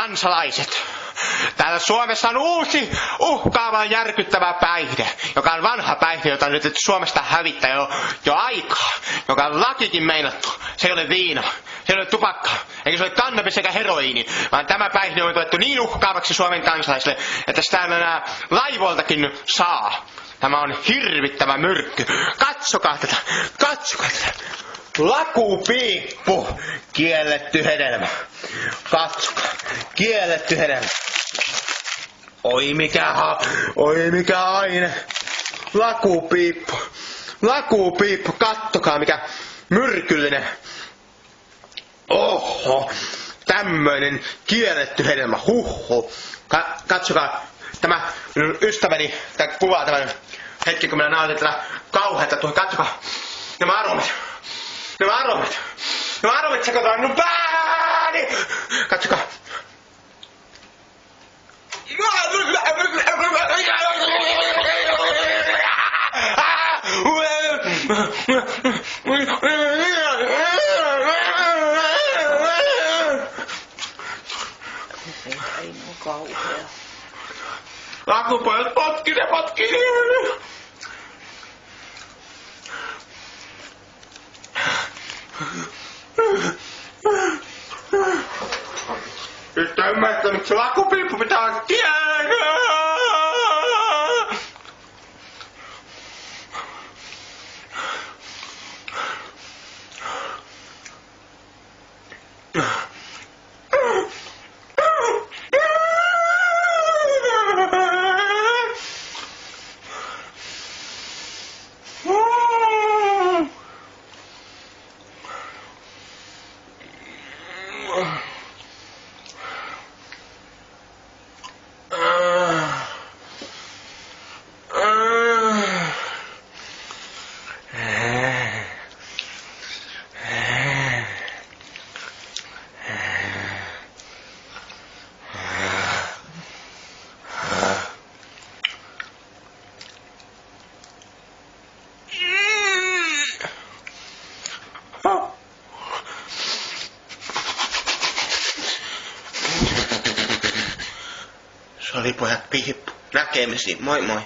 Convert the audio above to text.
kansalaiset, täällä Suomessa on uusi, uhkaava, järkyttävä päihde, joka on vanha päihde, jota on nyt Suomesta hävittää jo aikaa, joka on lakikin meinattu. Se ei ole viina, se ei ole tupakka, eikä se ole kannabis eikä heroiini, vaan tämä päihde on tuettu niin uhkaavaksi Suomen kansalaisille, että sitä enää laivoiltakin saa. Tämä on hirvittävä myrkky. Katsokaa tätä, katsokaa tätä. Lakupiippu, kielletty hedelmä. Katsokaa, kielletty hedelmä. Oi mikä aine. Lakupiippu, lakupiippu, kattokaa mikä myrkyllinen. Oho, tämmöinen kielletty hedelmä, huhhuh. Katsokaa, tämä minun ystäväni, tämä kuvaa tämän hetki, kun minä nautin tätä kauheata tuohon, katsokaa. Nämä aromit sekoitaan minun pääni! Katsokaa. Ei oo kauhea. Lakupojat potkii. Nyt ymmärrät, miksi lakupiippu pitää olla kielletty. Se oli pojat piippu. Näkemisiin. Moi moi.